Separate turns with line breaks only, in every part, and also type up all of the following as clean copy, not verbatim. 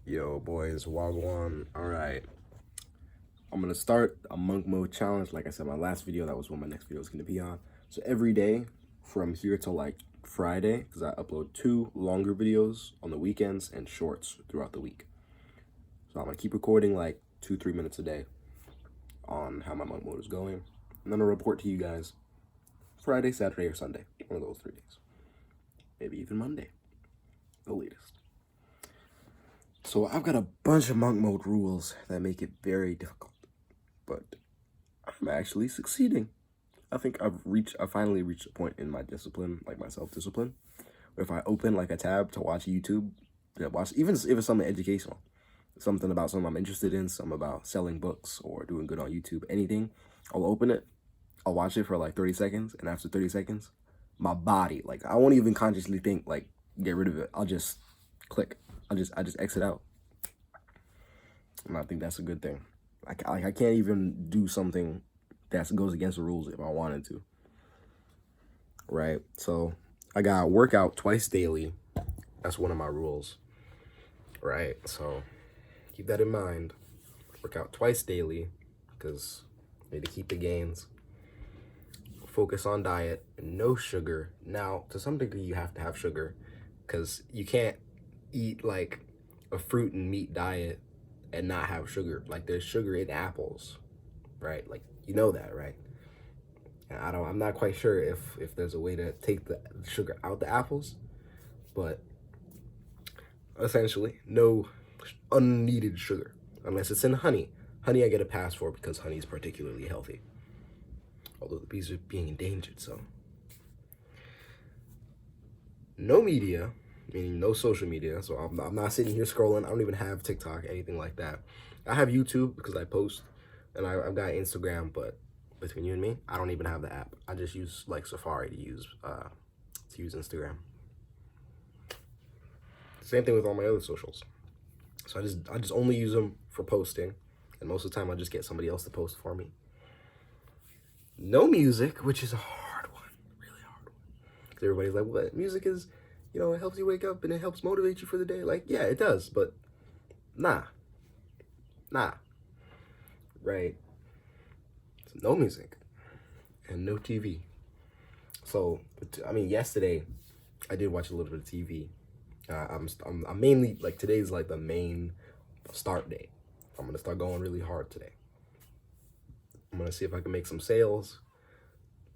Yo, boys, Wagwan. Alright. I'm gonna start a monk mode challenge. Like I said, my last video, that was what my next video is gonna be on. So every day from here till like Friday, because I upload 2 longer videos on the weekends and shorts throughout the week. So I'm gonna keep recording like 2-3 minutes a day on how my monk mode is going. And then I'll report to you guys Friday, Saturday, or Sunday. One of those 3 days. Maybe even Monday, the latest. So I've got a bunch of monk mode rules that make it very difficult, but I'm actually succeeding. I think I finally reached a point in my discipline, like my self-discipline, where if I open like a tab to watch YouTube, even if it's something educational, something about something I'm interested in, something about selling books or doing good on YouTube, anything, I'll open it, I'll watch it for like 30 seconds, and after 30 seconds, my body, like I won't even consciously think like get rid of it. I'll just click. I just exit out. And I think that's a good thing. I can't even do something that goes against the rules if I wanted to. Right? So I got workout twice daily. That's one of my rules. Right? So keep that in mind. Work out twice daily because I need to keep the gains. Focus on diet. No sugar. Now, to some degree, you have to have sugar because you can't eat like a fruit and meat diet and not have sugar. Like there's sugar in apples, right? Like you know that, right? And I'm not quite sure if there's a way to take the sugar out the apples, but essentially no unneeded sugar unless it's in honey. Honey I get a pass for because honey is particularly healthy. Although the bees are being endangered, so. No media, meaning no social media. So I'm not sitting here scrolling. I don't even have TikTok, anything like that. I have YouTube because I post, and I've got Instagram, but between you and me, I don't even have the app. I just use like Safari to use Instagram. Same thing with all my other socials. So I just only use them for posting, and most of the time I just get somebody else to post for me. No music, which is a hard one, really hard one. Because everybody's like, what? Music is, you know, it helps you wake up and it helps motivate you for the day. Like, yeah, it does, but nah. Right? So no music and no TV. So, I mean, yesterday I did watch a little bit of TV. I'm mainly, like, today's like the main start day. I'm gonna start going really hard today. I'm gonna see if I can make some sales,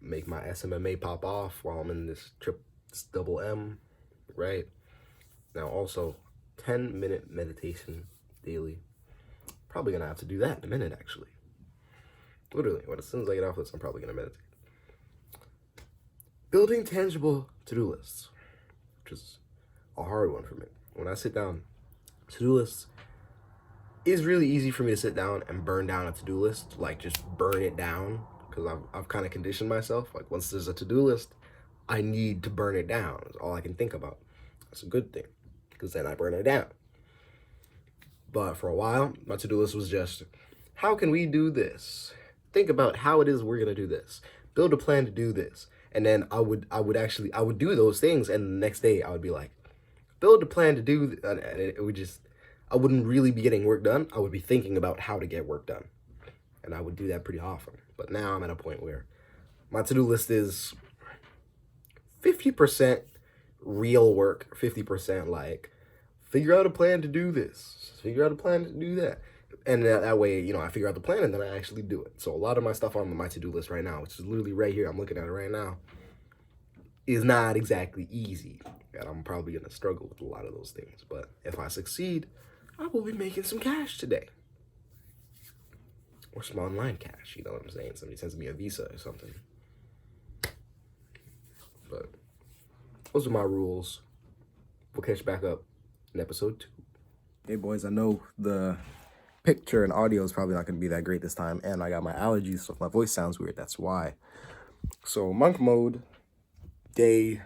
make my SMMA pop off while I'm in this double M, right? Now also, 10-minute meditation daily. Probably gonna have to do that in a minute, actually. Literally, as soon as I get off this, I'm probably gonna meditate. Building tangible to-do lists, which is a hard one for me. When I sit down, to-do lists is really easy for me to sit down and burn down a to-do list, like just burn it down, because I've kind of conditioned myself. Like once there's a to-do list, I need to burn it down. That's all I can think about. That's a good thing, because then I burn it down. But for a while, my to-do list was just, how can we do this? Think about how it is we're gonna do this. Build a plan to do this. And then I would do those things, and the next day I would be like, build a plan to do, and it would just, I wouldn't really be getting work done. I would be thinking about how to get work done. And I would do that pretty often. But now I'm at a point where my to-do list is 50% real work, 50% like, figure out a plan to do this, figure out a plan to do that. And that way, you know, I figure out the plan and then I actually do it. So a lot of my stuff on my to-do list right now, which is literally right here, I'm looking at it right now, is not exactly easy. And I'm probably going to struggle with a lot of those things. But if I succeed, I will be making some cash today. Or some online cash, you know what I'm saying? Somebody sends me a Visa or something. But those are my rules. We'll catch back up in episode 2. Hey boys, I know the picture and audio is probably not going to be that great this time, and I got my allergies, so if my voice sounds weird, that's why. So monk mode, day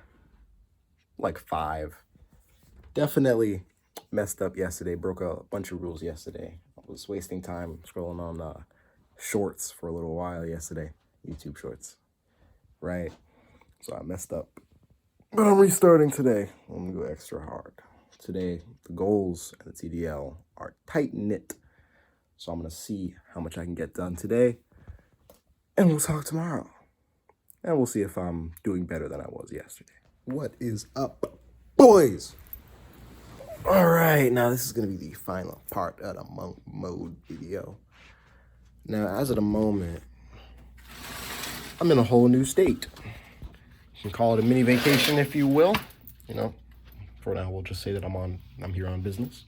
like 5. Definitely messed up yesterday, broke a bunch of rules yesterday. I was wasting time scrolling on shorts for a little while yesterday, YouTube shorts, right? So I messed up. But I'm restarting today. I'm gonna go extra hard. today the goals and the TDL are tight knit. So I'm gonna see how much I can get done today, and we'll talk tomorrow. And we'll see if I'm doing better than I was yesterday. What is up, boys? All right, now this is gonna be the final part of the monk mode video. Now, as of the moment, I'm in a whole new state. You can call it a mini vacation if you will. You know, for now, we'll just say that I'm here on business.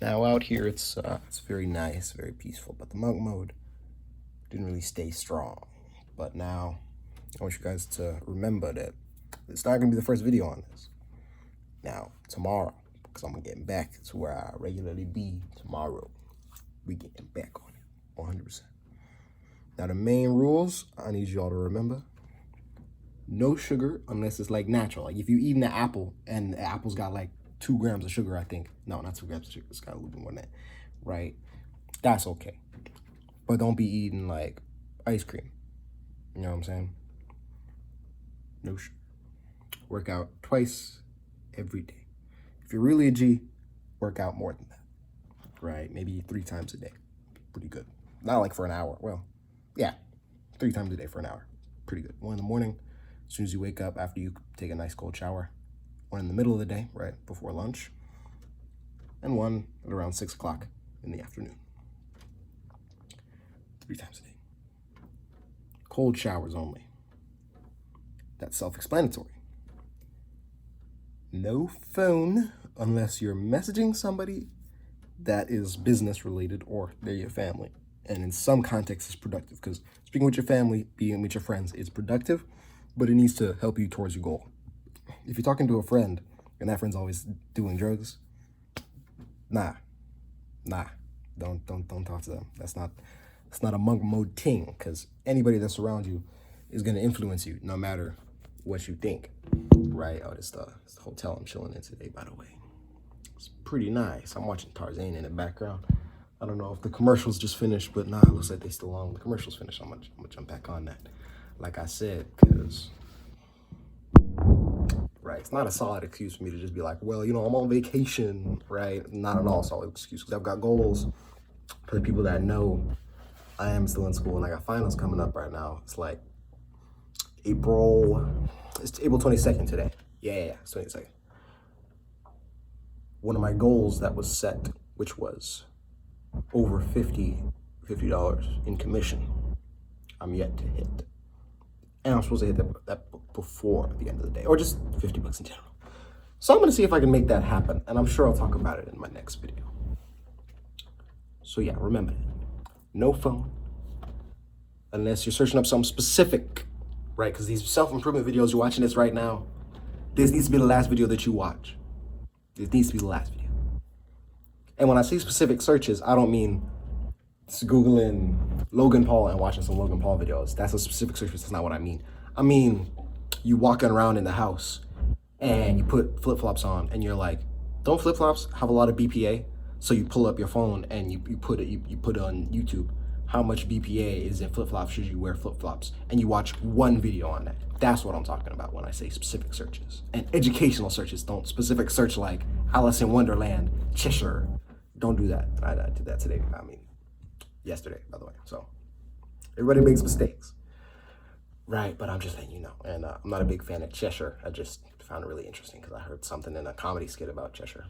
Now out here, it's very nice, very peaceful, but the monk mode didn't really stay strong. But now, I want you guys to remember that it's not gonna be the first video on this. Now, tomorrow, because I'm getting back to where I regularly be tomorrow, we getting back on it, 100%. Now, the main rules I need y'all to remember: no sugar unless it's like natural. Like if you eat an apple and the apple's got like 2 grams of sugar, I think. No, not 2 grams of sugar. It's got a little bit more than that, right? That's okay. But don't be eating like ice cream. You know what I'm saying? No sugar. Work out twice every day. If you're really a G, work out more than that, right? Maybe 3 times a day. Pretty good. Not like for an hour. Well, yeah, 3 times a day for an hour. Pretty good. 1 in the morning, as soon as you wake up after you take a nice cold shower. 1 in the middle of the day, right before lunch. And 1 at around 6 o'clock in the afternoon. 3 times a day. Cold showers only. That's self-explanatory. No phone unless you're messaging somebody that is business related or they're your family. And in some contexts, it's productive, because speaking with your family, being with your friends is productive, but it needs to help you towards your goal. If you're talking to a friend and that friend's always doing drugs, nah, don't talk to them. That's not a monk mode thing, because anybody that's around you is going to influence you no matter what you think, right? Oh, this the hotel I'm chilling in today, by the way. It's pretty nice. I'm watching Tarzan in the background. I don't know if the commercials just finished, but nah, it looks like they still on. The commercials finished. I'm gonna jump back on that. Like I said, because right, it's not a solid excuse for me to just be like, well, you know, I'm on vacation, right? Not at all a solid excuse, because I've got goals. For the people that know, I am still in school, and I got finals coming up right now. It's like it's April 22nd today. Yeah, it's 22nd. One of my goals that was set, which was over $50 in commission, I'm yet to hit. And I'm supposed to hit that before the end of the day, or just $50 in general. So I'm gonna see if I can make that happen, and I'm sure I'll talk about it in my next video. So yeah, remember, no phone, unless you're searching up something specific, right? Because these self-improvement videos, you're watching this right now, this needs to be the last video that you watch. This needs to be the last video. And when I say specific searches, I don't mean Googling Logan Paul and watching some Logan Paul videos. That's a specific search, that's not what I mean. I mean, you walking around in the house and you put flip-flops on and you're like, don't flip-flops have a lot of BPA? So you pull up your phone and you put it on YouTube. How much BPA is in flip-flops? Should you wear flip-flops? And you watch one video on that. That's what I'm talking about when I say specific searches. And educational searches. Don't specific search like Alice in Wonderland, Cheshire. Don't do that. I did that today. I mean, yesterday, by the way. So everybody makes mistakes. Right, but I'm just letting you know. And I'm not a big fan of Cheshire. I just found it really interesting because I heard something in a comedy skit about Cheshire.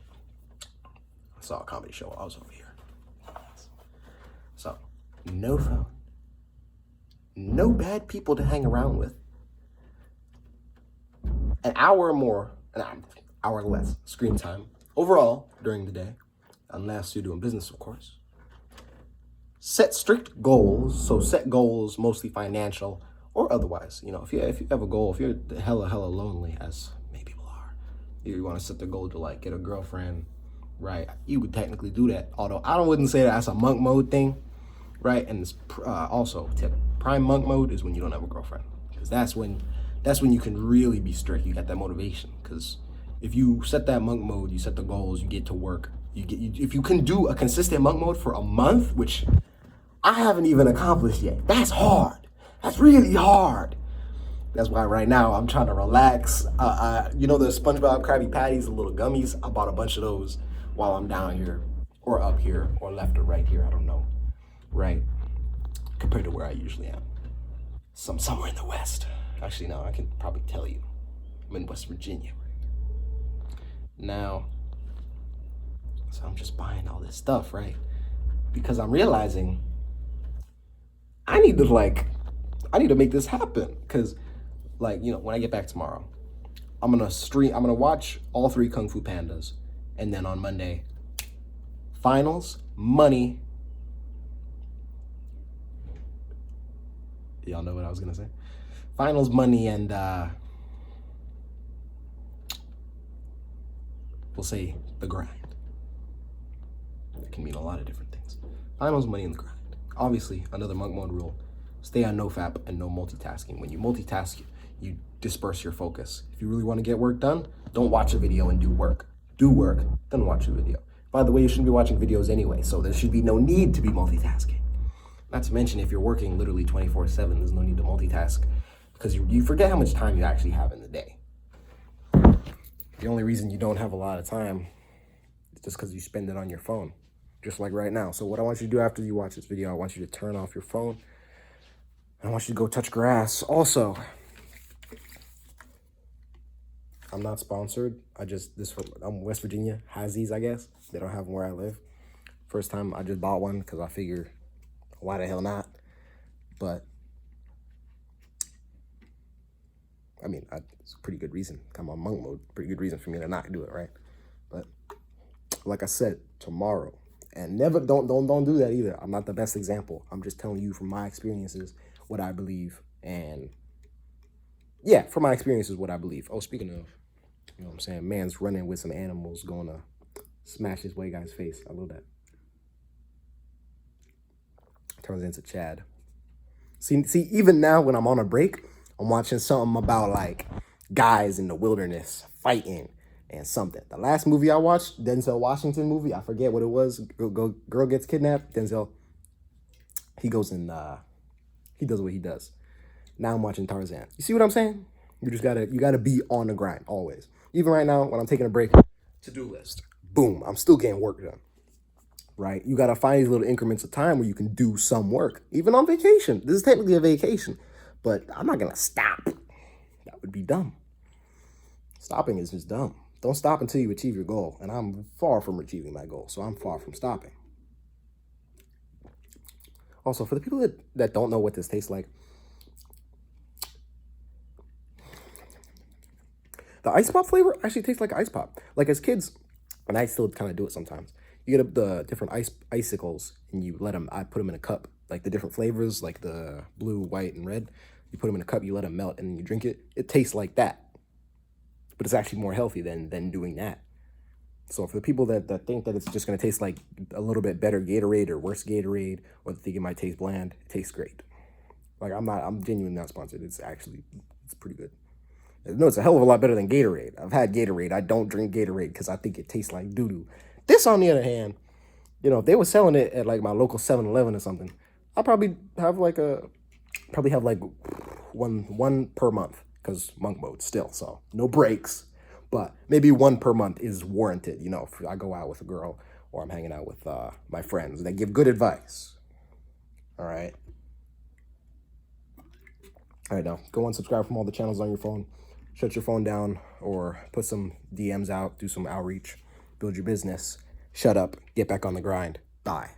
I saw a comedy show while I was over here. So, no phone. No bad people to hang around with. An hour or more, an hour or less screen time overall during the day, unless you're doing business, of course. Set strict goals. So set goals, mostly financial or otherwise. You know, if you have a goal, if you're hella lonely, as many people are, you want to set the goal to like get a girlfriend, right? You would technically do that. Although I wouldn't say that's a monk mode thing, right? And it's also tip. Prime monk mode is when you don't have a girlfriend, because that's when you can really be strict. You got that motivation, because if you set that monk mode, you set the goals, you get to work. If you can do a consistent monk mode for a month, which I haven't even accomplished yet. That's hard. That's really hard. That's why right now I'm trying to relax. You know the SpongeBob Krabby Patties, the little gummies? I bought a bunch of those while I'm down here or up here or left or right here. I don't know. Right. Compared to where I usually am. Somewhere in the West. Actually, no, I can probably tell you. I'm in West Virginia. Now, so I'm just buying all this stuff, right? Because I'm realizing I need to make this happen. Because, like, you know, when I get back tomorrow, I'm gonna watch all 3 Kung Fu Pandas. And then on Monday, finals, money. Y'all know what I was gonna say? Finals, money, and we'll say the grind. It can mean a lot of different things. Finals, money, and the grind. Obviously, another monk mode rule: stay on NoFap and no multitasking. When you multitask, you disperse your focus. If you really want to get work done, don't watch a video and do work. Do work, then watch a video. By the way, you shouldn't be watching videos anyway, so there should be no need to be multitasking. Not to mention, if you're working literally 24/7, there's no need to multitask because you forget how much time you actually have in the day. The only reason you don't have a lot of time is just because you spend it on your phone, just like right now. So what I want you to do after you watch this video, I want you to turn off your phone. I want you to go touch grass. Also, I'm not sponsored. I'm West Virginia, has these, I guess. They don't have them where I live. First time I just bought one because I figure, why the hell not? But I mean, it's a pretty good reason. I'm on monk mode. Pretty good reason for me to not do it, right? But like I said, tomorrow, and never don't do that either. I'm not the best example. I'm just telling you from my experiences what I believe, and yeah, from my experiences what I believe. Oh, speaking of, you know what I'm saying, man's running with some animals, going to smash this white guy's face. I love that. Turns into Chad. See, even now when I'm on a break, I'm watching something about like guys in the wilderness fighting and something. The last movie I watched, Denzel Washington movie, I forget what it was. Girl gets kidnapped. Denzel, he goes and he does what he does. Now I'm watching Tarzan. You see what I'm saying? You gotta be on the grind always. Even right now when I'm taking a break, to-do list. Boom, I'm still getting work done. Right? You gotta find these little increments of time where you can do some work, even on vacation. This is technically a vacation, but I'm not gonna stop. That would be dumb. Stopping is just dumb. Don't stop until you achieve your goal, and I'm far from achieving my goal, so I'm far from stopping. Also, for the people that don't know what this tastes like, the ice pop flavor actually tastes like ice pop. Like as kids, and I still kind of do it sometimes. You get the different icicles and you let them, I put them in a cup, like the different flavors, like the blue, white, and red. You put them in a cup, you let them melt, and then you drink it. It tastes like that. But it's actually more healthy than doing that. So for the people that think that it's just going to taste like a little bit better Gatorade or worse Gatorade, or think it might taste bland, it tastes great. Like I'm genuinely not sponsored. It's pretty good. No, it's a hell of a lot better than Gatorade. I've had Gatorade. I don't drink Gatorade because I think it tastes like doo-doo. This, on the other hand, you know, if they were selling it at like my local 7-Eleven or something, I'll probably have like one per month because monk mode still, so no breaks. But maybe one per month is warranted, you know, if I go out with a girl or I'm hanging out with my friends. They give good advice. All right. All right, now go unsubscribe from all the channels on your phone. Shut your phone down or put some DMs out, do some outreach, build your business. Shut up, get back on the grind. Bye.